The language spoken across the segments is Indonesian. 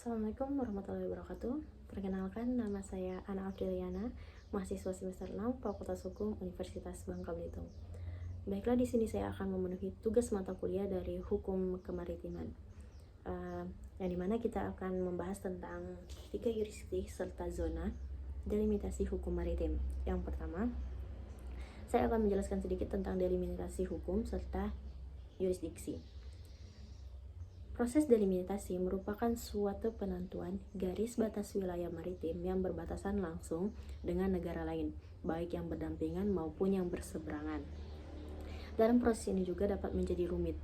Assalamualaikum warahmatullahi wabarakatuh. Perkenalkan, nama saya Ana Afriliana, mahasiswa semester 6 Fakultas Hukum Universitas Bangka Belitung. Baiklah, di sini saya akan memenuhi tugas mata kuliah dari Hukum Kemaritiman, yang dimana kita akan membahas tentang 3 yurisdiksi serta zona delimitasi hukum maritim. Yang pertama, saya akan menjelaskan sedikit tentang delimitasi hukum serta yurisdiksi. Proses delimitasi merupakan suatu penentuan garis batas wilayah maritim yang berbatasan langsung dengan negara lain, baik yang berdampingan maupun yang berseberangan. Dalam proses ini juga dapat menjadi rumit,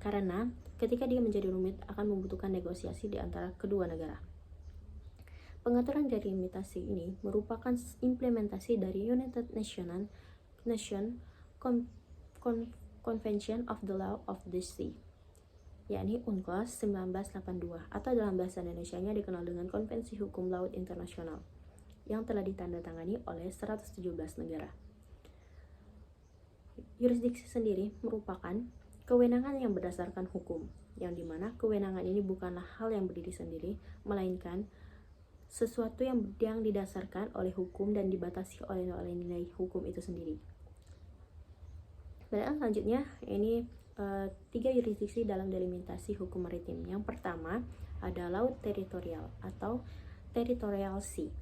karena ketika dia menjadi rumit akan membutuhkan negosiasi di antara kedua negara. Pengaturan delimitasi ini merupakan implementasi dari United Nations Convention of the Law of the Sea, yakni UNCLOS 1982, atau dalam bahasa Indonesianya dikenal dengan Konvensi Hukum Laut Internasional, yang telah ditandatangani oleh 117 negara. Yurisdiksi sendiri merupakan kewenangan yang berdasarkan hukum, yang dimana kewenangan ini bukanlah hal yang berdiri sendiri, melainkan sesuatu yang didasarkan oleh hukum dan dibatasi oleh nilai hukum itu sendiri. Dan selanjutnya, ini 3 yurisdiksi dalam delimitasi hukum maritim. Yang pertama ada laut teritorial atau territorial sea.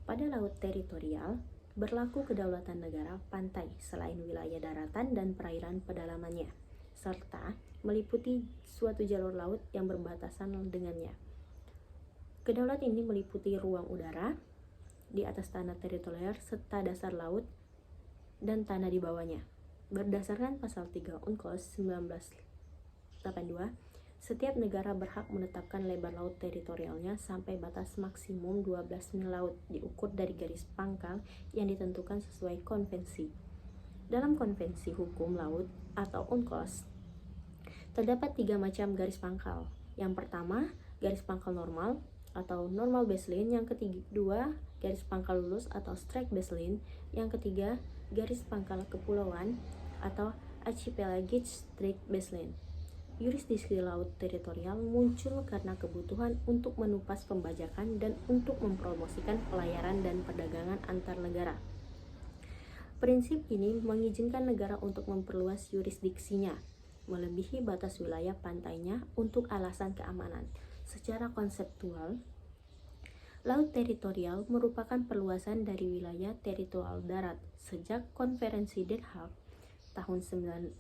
Pada laut teritorial berlaku kedaulatan negara pantai selain wilayah daratan dan perairan pedalamannya, serta meliputi suatu jalur laut yang berbatasan dengannya. Kedaulatan ini meliputi ruang udara di atas tanah teritorial serta dasar laut dan tanah di bawahnya. Berdasarkan pasal 3 UNCLOS 1982, setiap negara berhak menetapkan lebar laut teritorialnya sampai batas maksimum 12 mil laut diukur dari garis pangkal yang ditentukan sesuai konvensi. Dalam konvensi hukum laut atau UNCLOS, terdapat 3 macam garis pangkal. Yang pertama, garis pangkal normal atau normal baseline. Yang kedua, garis pangkal lurus atau strike baseline. Yang ketiga, garis pangkal kepulauan atau archipelagic strike baseline. Yurisdiksi laut teritorial muncul karena kebutuhan untuk menupas pembajakan dan untuk mempromosikan pelayaran dan perdagangan antar negara. Prinsip ini mengizinkan negara untuk memperluas yurisdiksinya, melebihi batas wilayah pantainya untuk alasan keamanan. Secara konseptual, laut teritorial merupakan perluasan dari wilayah teritorial darat sejak Konferensi Den Haag tahun 1930,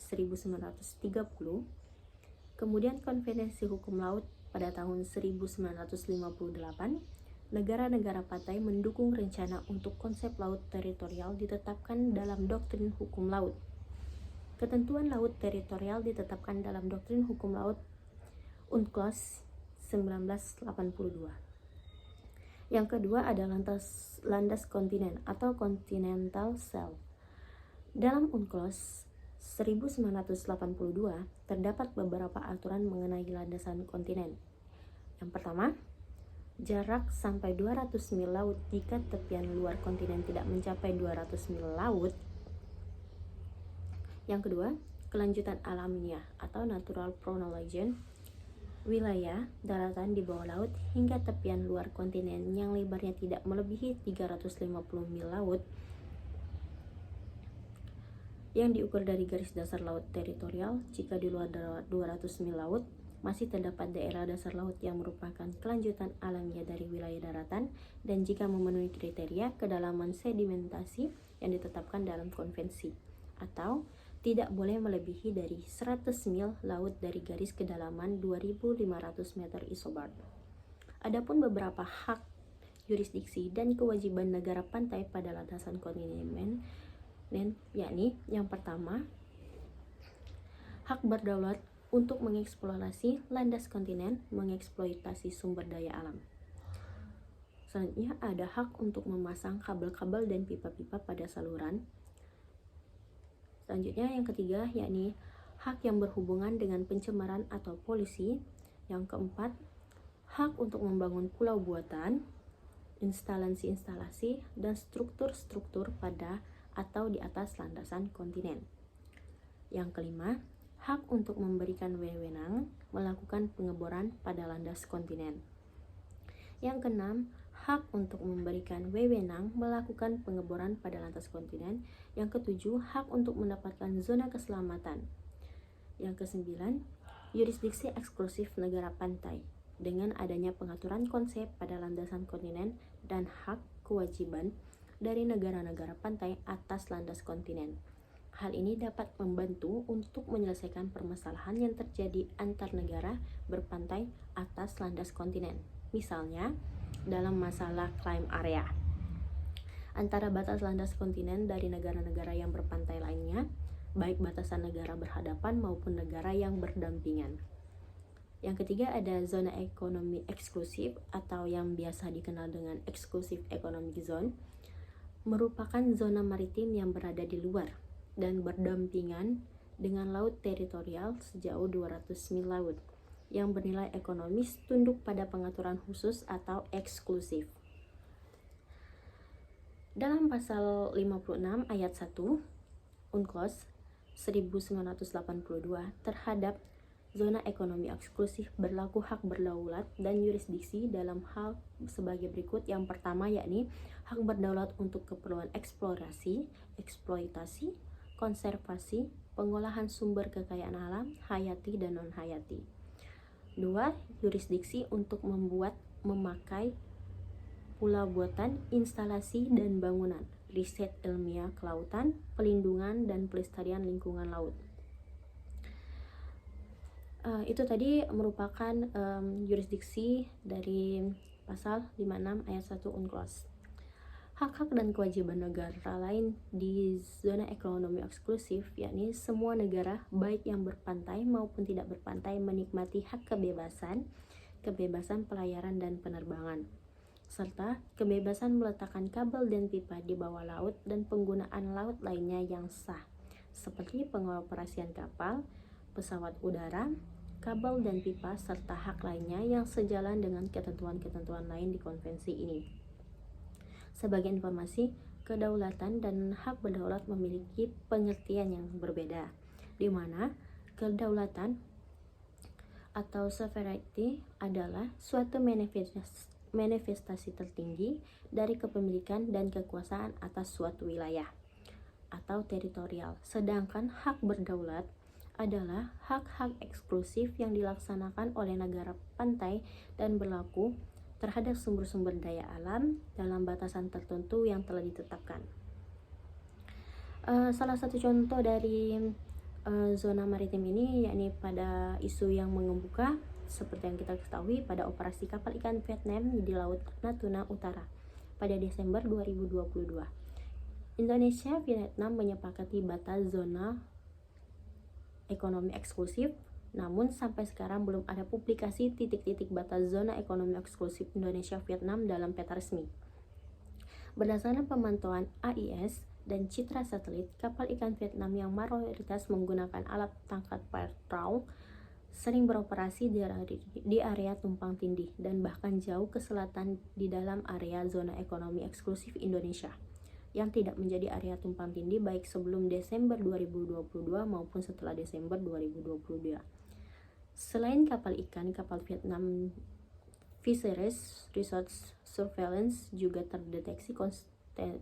kemudian Konferensi Hukum Laut pada tahun 1958. Negara-negara pantai mendukung rencana untuk konsep laut teritorial ditetapkan dalam doktrin hukum laut. Ketentuan laut teritorial ditetapkan dalam doktrin hukum laut UNCLOS 1982. Yang kedua ada landas kontinen atau continental shelf. Dalam UNCLOS 1982 terdapat beberapa aturan mengenai landasan kontinen. Yang pertama, jarak sampai 200 mil laut jika tepian luar kontinen tidak mencapai 200 mil laut. Yang kedua, kelanjutan alamiah atau natural prolongation wilayah daratan di bawah laut hingga tepian luar kontinen yang lebarnya tidak melebihi 350 mil laut, yang diukur dari garis dasar laut teritorial. Jika di luar 200 mil laut masih terdapat daerah dasar laut yang merupakan kelanjutan alamiah dari wilayah daratan, dan jika memenuhi kriteria kedalaman sedimentasi yang ditetapkan dalam konvensi, atau tidak boleh melebihi dari 100 mil laut dari garis kedalaman 2.500 meter isobar. Adapun beberapa hak, yurisdiksi, dan kewajiban negara pantai pada landasan kontinen, yakni yang pertama, hak berdaulat untuk mengeksplorasi landas kontinen, mengeksploitasi sumber daya alam. Selanjutnya ada hak untuk memasang kabel-kabel dan pipa-pipa pada saluran. Selanjutnya yang ketiga yakni hak yang berhubungan dengan pencemaran atau polusi. Yang keempat, hak untuk membangun pulau buatan, instalasi-instalasi, dan struktur-struktur pada atau di atas landasan kontinen. Yang kelima, hak untuk memberikan wewenang melakukan pengeboran pada landas kontinen. Yang keenam, hak untuk memberikan wewenang melakukan pengeboran pada landas kontinen. Yang ketujuh, hak untuk mendapatkan zona keselamatan. Yang kesembilan, yurisdiksi eksklusif negara pantai dengan adanya pengaturan konsep pada landasan kontinen dan hak kewajiban dari negara-negara pantai atas landas kontinen. Hal ini dapat membantu untuk menyelesaikan permasalahan yang terjadi antar negara berpantai atas landas kontinen. Misalnya, dalam masalah claim area antara batas landas kontinen dari negara-negara yang berpantai lainnya, baik batasan negara berhadapan maupun negara yang berdampingan. Yang ketiga ada zona ekonomi eksklusif atau yang biasa dikenal dengan Exclusive Economic Zone, merupakan zona maritim yang berada di luar dan berdampingan dengan laut teritorial sejauh 200 mil laut yang bernilai ekonomis tunduk pada pengaturan khusus atau eksklusif. Dalam pasal 56 ayat 1 UNCLOS 1982 terhadap zona ekonomi eksklusif berlaku hak berdaulat dan yurisdiksi dalam hal sebagai berikut. Yang pertama yakni hak berdaulat untuk keperluan eksplorasi, eksploitasi, konservasi, pengolahan sumber kekayaan alam, hayati dan non-hayati. 2. Yurisdiksi untuk membuat, memakai, pulau buatan, instalasi dan bangunan, riset ilmiah kelautan, pelindungan dan pelestarian lingkungan laut. Itu tadi merupakan yurisdiksi dari pasal 56 ayat 1 UNCLOS. Hak-hak dan kewajiban negara lain di zona ekonomi eksklusif, yakni semua negara baik yang berpantai maupun tidak berpantai menikmati hak kebebasan pelayaran dan penerbangan, serta kebebasan meletakkan kabel dan pipa di bawah laut dan penggunaan laut lainnya yang sah, seperti pengoperasian kapal, pesawat udara, kabel dan pipa, serta hak lainnya yang sejalan dengan ketentuan-ketentuan lain di konvensi ini. Sebagai informasi, kedaulatan dan hak berdaulat memiliki pengertian yang berbeda, di mana kedaulatan atau sovereignty adalah suatu manifestasi tertinggi dari kepemilikan dan kekuasaan atas suatu wilayah atau teritorial, sedangkan hak berdaulat adalah hak-hak eksklusif yang dilaksanakan oleh negara pantai dan berlaku terhadap sumber-sumber daya alam dalam batasan tertentu yang telah ditetapkan. Salah satu contoh dari zona maritim ini yakni pada isu yang mengemuka seperti yang kita ketahui pada operasi kapal ikan Vietnam di Laut Natuna Utara pada Desember 2022. Indonesia Vietnam menyepakati batas zona ekonomi eksklusif, namun sampai sekarang belum ada publikasi titik-titik batas zona ekonomi eksklusif Indonesia Vietnam dalam peta resmi. Berdasarkan pemantauan AIS dan citra satelit, kapal ikan Vietnam yang mayoritas menggunakan alat tangkap pair trawl sering beroperasi di area tumpang tindih dan bahkan jauh ke selatan di dalam area zona ekonomi eksklusif Indonesia yang tidak menjadi area tumpang tindih baik sebelum Desember 2022 maupun setelah Desember 2022. Selain kapal ikan, kapal Vietnam Fisheries Resource Surveillance juga terdeteksi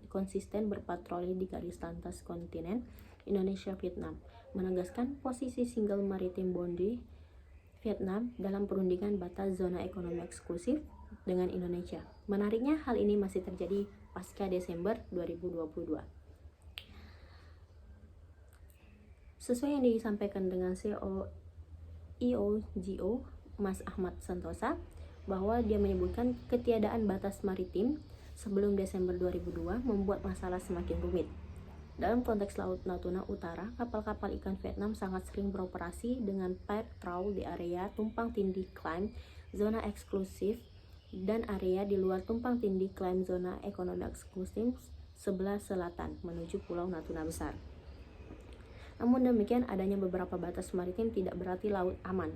konsisten berpatroli di garis lantas kontinen Indonesia-Vietnam, menegaskan posisi single maritime boundary Vietnam dalam perundingan batas zona ekonomi eksklusif dengan Indonesia. Menariknya, hal ini masih terjadi pasca Desember 2022. Sesuai yang disampaikan dengan CEO IOGO Mas Ahmad Santosa, bahwa dia menyebutkan ketiadaan batas maritim sebelum Desember 2002 membuat masalah semakin rumit. Dalam konteks Laut Natuna Utara, kapal-kapal ikan Vietnam sangat sering beroperasi dengan pair trawl di area tumpang tindih klaim zona eksklusif dan area di luar tumpang tindih klaim zona ekonomi eksklusif sebelah selatan menuju Pulau Natuna Besar. Namun demikian, adanya beberapa batas maritim tidak berarti laut aman.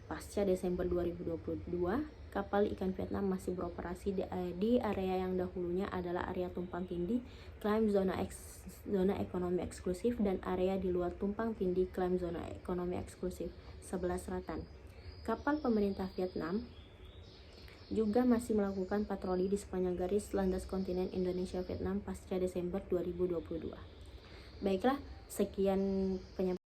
Pasca Desember 2022, kapal ikan Vietnam masih beroperasi di area yang dahulunya adalah area tumpang tindih klaim zona ekonomi eksklusif dan area di luar tumpang tindih klaim zona ekonomi eksklusif sebelah selatan. Kapal pemerintah Vietnam juga masih melakukan patroli di sepanjang garis landas kontinen Indonesia Vietnam pasca Desember 2022. Baiklah, sekian penyampaian